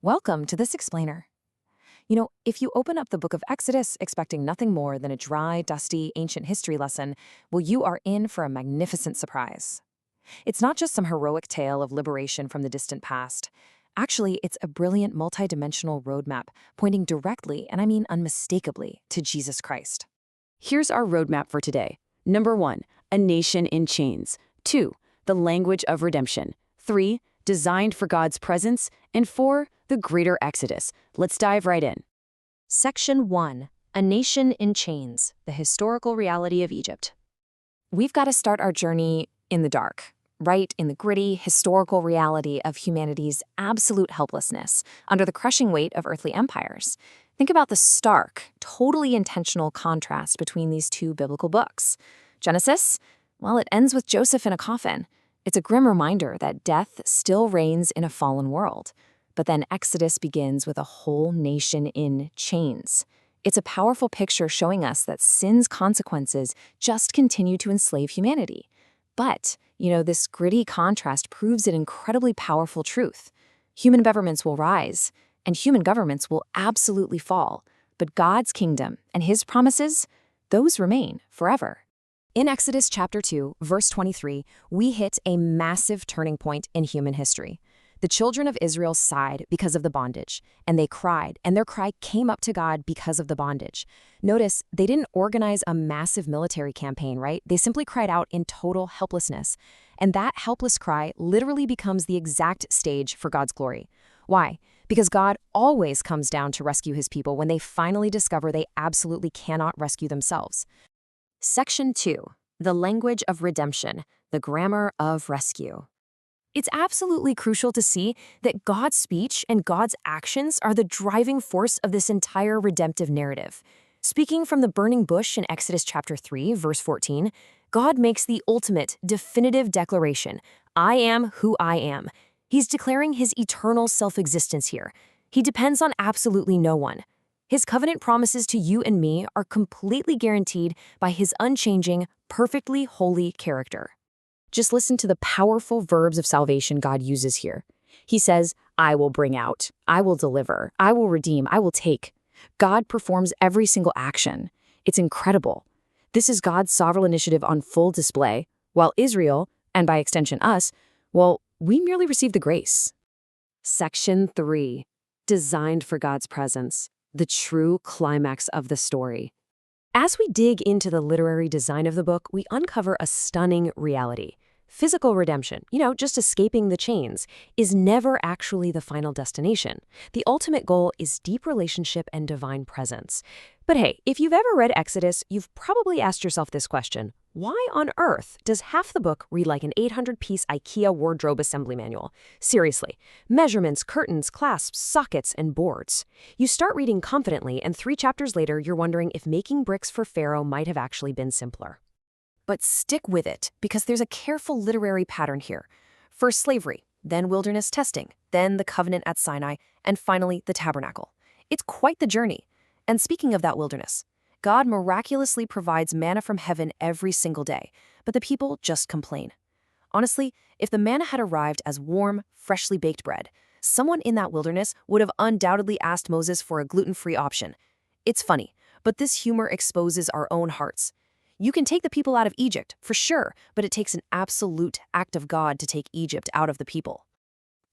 Welcome to this explainer. If you open up the book of Exodus expecting nothing more than a dry, dusty, ancient history lesson, well, you are in for a magnificent surprise. It's not just some heroic tale of liberation from the distant past. Actually, it's a brilliant multidimensional roadmap pointing directly, and I mean unmistakably, to Jesus Christ. Here's our roadmap for today. Number 1, a nation in chains. 2, the language of redemption. 3, designed for God's presence. And 4, the greater Exodus. Let's dive right in. Section 1. A Nation in Chains, the Historical Reality of Egypt. We've got to start our journey in the dark, right in the gritty, historical reality of humanity's absolute helplessness under the crushing weight of earthly empires. Think about the stark, totally intentional contrast between these two biblical books. Genesis, well, it ends with Joseph in a coffin. It's a grim reminder that death still reigns in a fallen world. But then Exodus begins with a whole nation in chains. It's a powerful picture showing us that sin's consequences just continue to enslave humanity. But, this gritty contrast proves an incredibly powerful truth. Human governments will rise, and human governments will absolutely fall. But God's kingdom and his promises, those remain forever. In Exodus chapter 2, verse 23, we hit a massive turning point in human history. The children of Israel sighed because of the bondage, and they cried, and their cry came up to God because of the bondage. Notice, they didn't organize a massive military campaign, right? They simply cried out in total helplessness. And that helpless cry literally becomes the exact stage for God's glory. Why? Because God always comes down to rescue his people when they finally discover they absolutely cannot rescue themselves. Section 2. The Language of Redemption, the Grammar of Rescue. It's absolutely crucial to see that God's speech and God's actions are the driving force of this entire redemptive narrative. Speaking from the burning bush in Exodus chapter 3, verse 14, God makes the ultimate, definitive declaration, I am who I am. He's declaring his eternal self-existence here. He depends on absolutely no one. His covenant promises to you and me are completely guaranteed by his unchanging, perfectly holy character. Just listen to the powerful verbs of salvation God uses here. He says, I will bring out, I will deliver, I will redeem, I will take. God performs every single action. It's incredible. This is God's sovereign initiative on full display, while Israel, and by extension us, well, we merely receive the grace. Section 3. Designed for God's presence, the true climax of the story. As we dig into the literary design of the book, we uncover a stunning reality. Physical redemption, just escaping the chains, is never actually the final destination. The ultimate goal is deep relationship and divine presence. But hey, if you've ever read Exodus, you've probably asked yourself this question. Why on earth does half the book read like an 800-piece IKEA wardrobe assembly manual? Seriously, measurements, curtains, clasps, sockets, and boards. You start reading confidently, and 3 chapters later, you're wondering if making bricks for Pharaoh might have actually been simpler. But stick with it, because there's a careful literary pattern here. First slavery, then wilderness testing, then the covenant at Sinai, and finally the tabernacle. It's quite the journey. And speaking of that wilderness, God miraculously provides manna from heaven every single day, but the people just complain. Honestly, if the manna had arrived as warm, freshly baked bread, someone in that wilderness would have undoubtedly asked Moses for a gluten-free option. It's funny, but this humor exposes our own hearts. You can take the people out of Egypt, for sure, but it takes an absolute act of God to take Egypt out of the people.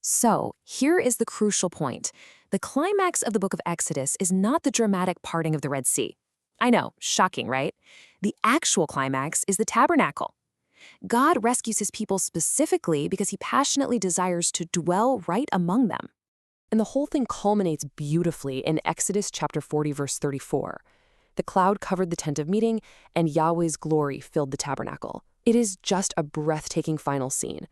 So, here is the crucial point. The climax of the book of Exodus is not the dramatic parting of the Red Sea. I know, shocking, right? The actual climax is the tabernacle. God rescues his people specifically because he passionately desires to dwell right among them. And the whole thing culminates beautifully in Exodus chapter 40, verse 34. The cloud covered the tent of meeting, and Yahweh's glory filled the tabernacle. It is just a breathtaking final scene.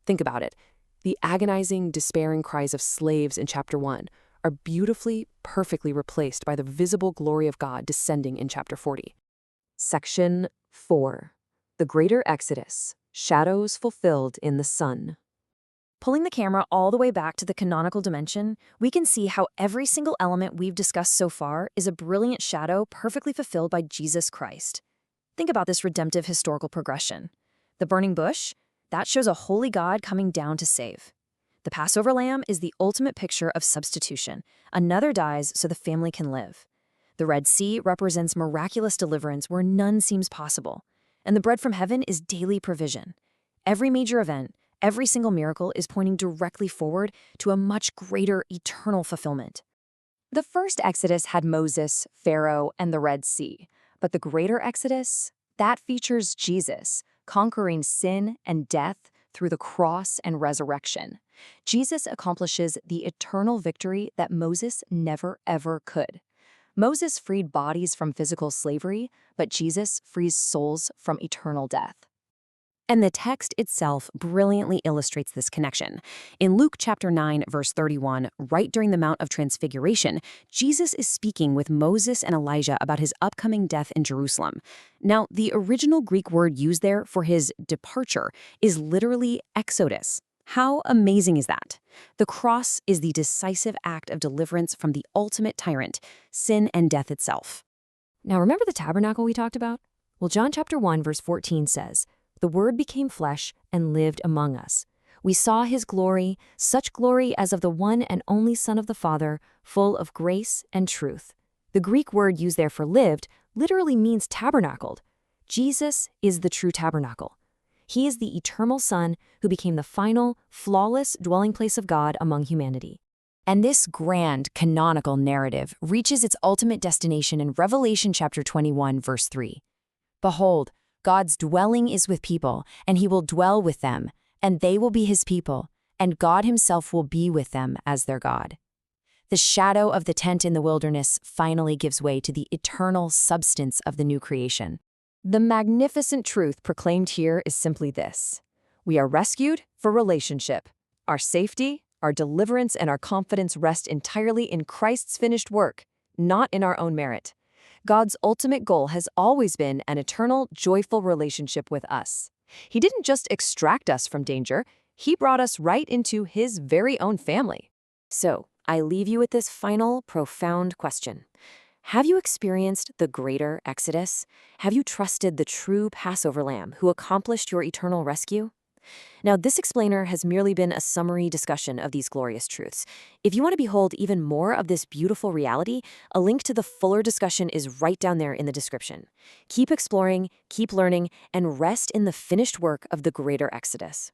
Think about it. The agonizing, despairing cries of slaves in chapter 1 are beautifully, perfectly replaced by the visible glory of God descending in chapter 40. Section 4. The Greater Exodus, Shadows Fulfilled in the Sun. Pulling the camera all the way back to the canonical dimension, we can see how every single element we've discussed so far is a brilliant shadow perfectly fulfilled by Jesus Christ. Think about this redemptive historical progression. The burning bush, that shows a holy God coming down to save. The Passover lamb is the ultimate picture of substitution. Another dies so the family can live. The Red Sea represents miraculous deliverance where none seems possible. And the bread from heaven is daily provision. Every major event, every single miracle is pointing directly forward to a much greater eternal fulfillment. The first Exodus had Moses, Pharaoh, and the Red Sea. But the greater Exodus, that features Jesus, conquering sin and death through the cross and resurrection. Jesus accomplishes the eternal victory that Moses never ever could. Moses freed bodies from physical slavery, but Jesus frees souls from eternal death. And the text itself brilliantly illustrates this connection. In Luke chapter 9, verse 31, right during the Mount of Transfiguration, Jesus is speaking with Moses and Elijah about his upcoming death in Jerusalem. Now, the original Greek word used there for his departure is literally exodus. How amazing is that? The cross is the decisive act of deliverance from the ultimate tyrant, sin and death itself. Now remember the tabernacle we talked about? Well, John chapter 1, verse 14 says, "The Word became flesh and lived among us. We saw his glory, such glory as of the one and only Son of the Father, full of grace and truth." The Greek word used there for lived literally means tabernacled. Jesus is the true tabernacle. He is the eternal Son who became the final, flawless dwelling place of God among humanity. And this grand, canonical narrative reaches its ultimate destination in Revelation chapter 21, verse 3. "Behold, God's dwelling is with people, and he will dwell with them, and they will be his people, and God himself will be with them as their God." The shadow of the tent in the wilderness finally gives way to the eternal substance of the new creation. The magnificent truth proclaimed here is simply this: we are rescued for relationship. Our safety, our deliverance, and our confidence rest entirely in Christ's finished work, not in our own merit. God's ultimate goal has always been an eternal, joyful relationship with us. He didn't just extract us from danger, he brought us right into his very own family. So, I leave you with this final, profound question. Have you experienced the greater Exodus? Have you trusted the true Passover lamb who accomplished your eternal rescue? Now, this explainer has merely been a summary discussion of these glorious truths. If you want to behold even more of this beautiful reality, a link to the fuller discussion is right down there in the description. Keep exploring, keep learning, and rest in the finished work of the greater Exodus.